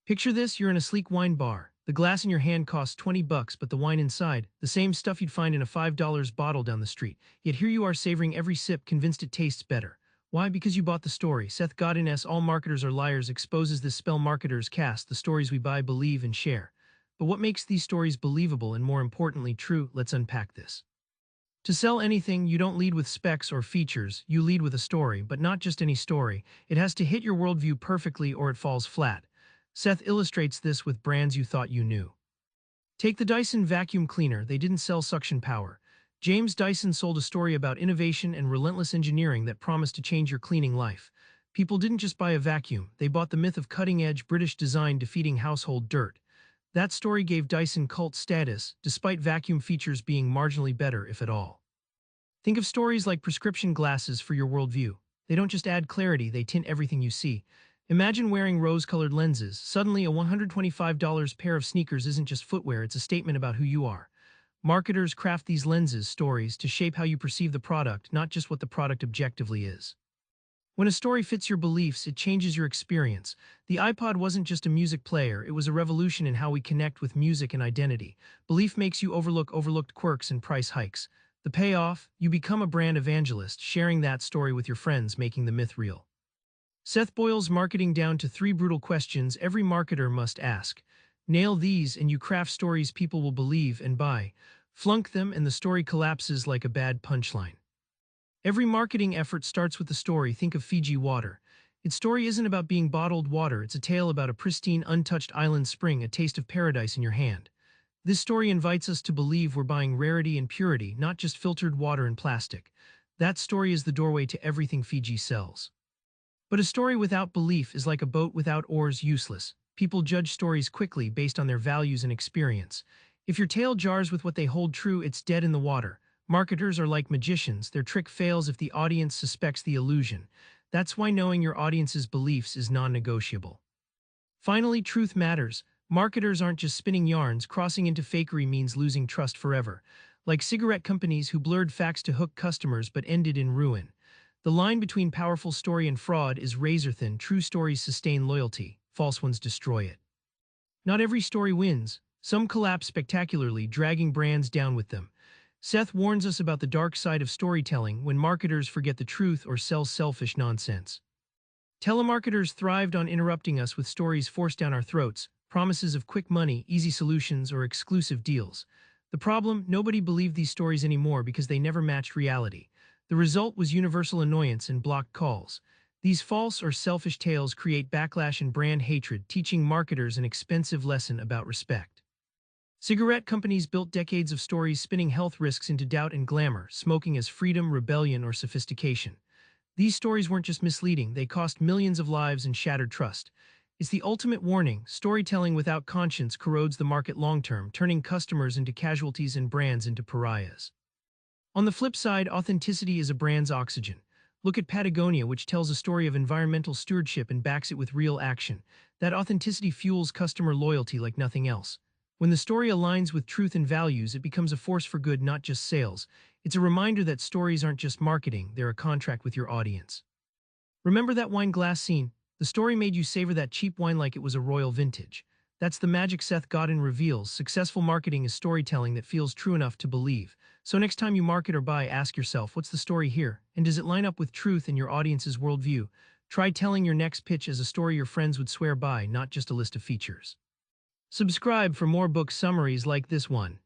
Picture this, you're in a sleek wine bar. The glass in your hand costs $20, but the wine inside, the same stuff you'd find in a $5 bottle down the street. Yet here you are savoring every sip, convinced it tastes better. Why? Because you bought the story. Seth Godin's All Marketers Are Liars exposes this spell marketers cast, the stories we buy, believe, and share. But what makes these stories believable and, more importantly, true? Let's unpack this. To sell anything, you don't lead with specs or features, you lead with a story, but not just any story. It has to hit your worldview perfectly or it falls flat. Seth illustrates this with brands you thought you knew. Take the Dyson vacuum cleaner. They didn't sell suction power. James Dyson sold a story about innovation and relentless engineering that promised to change your cleaning life. People didn't just buy a vacuum, they bought the myth of cutting-edge British design defeating household dirt. That story gave Dyson cult status, despite vacuum features being marginally better, if at all. Think of stories like prescription glasses for your worldview. They don't just add clarity, they tint everything you see. Imagine wearing rose-colored lenses. Suddenly, a $125 pair of sneakers isn't just footwear, it's a statement about who you are. Marketers craft these lenses, stories, to shape how you perceive the product, not just what the product objectively is. When a story fits your beliefs, it changes your experience. The iPod wasn't just a music player, it was a revolution in how we connect with music and identity. Belief makes you overlook overlooked quirks and price hikes. The payoff? You become a brand evangelist, sharing that story with your friends, making the myth real. Seth boils marketing down to 3 brutal questions every marketer must ask. Nail these and you craft stories people will believe and buy. Flunk them and the story collapses like a bad punchline. Every marketing effort starts with the story. Think of Fiji water. Its story isn't about being bottled water, it's a tale about a pristine, untouched island spring, a taste of paradise in your hand. This story invites us to believe we're buying rarity and purity, not just filtered water and plastic. That story is the doorway to everything Fiji sells. But a story without belief is like a boat without oars, useless. People judge stories quickly based on their values and experience. If your tale jars with what they hold true, it's dead in the water. Marketers are like magicians. Their trick fails if the audience suspects the illusion. That's why knowing your audience's beliefs is non-negotiable. Finally, truth matters. Marketers aren't just spinning yarns. Crossing into fakery means losing trust forever. Like cigarette companies who blurred facts to hook customers but ended in ruin. The line between powerful story and fraud is razor-thin. True stories sustain loyalty, false ones destroy it. Not every story wins. Some collapse spectacularly, dragging brands down with them. Seth warns us about the dark side of storytelling when marketers forget the truth or sell selfish nonsense. Telemarketers thrived on interrupting us with stories forced down our throats, promises of quick money, easy solutions, or exclusive deals. The problem? Nobody believed these stories anymore because they never matched reality. The result was universal annoyance and blocked calls. These false or selfish tales create backlash and brand hatred, teaching marketers an expensive lesson about respect. Cigarette companies built decades of stories spinning health risks into doubt and glamour, smoking as freedom, rebellion, or sophistication. These stories weren't just misleading, they cost millions of lives and shattered trust. It's the ultimate warning. Storytelling without conscience corrodes the market long-term, turning customers into casualties and brands into pariahs. On the flip side, authenticity is a brand's oxygen. Look at Patagonia, which tells a story of environmental stewardship and backs it with real action. That authenticity fuels customer loyalty like nothing else. When the story aligns with truth and values, it becomes a force for good, not just sales. It's a reminder that stories aren't just marketing, they're a contract with your audience. Remember that wine glass scene? The story made you savor that cheap wine like it was a royal vintage. That's the magic Seth Godin reveals. Successful marketing is storytelling that feels true enough to believe. So next time you market or buy, ask yourself, what's the story here? And does it line up with truth and your audience's worldview? Try telling your next pitch as a story your friends would swear by, not just a list of features. Subscribe for more book summaries like this one.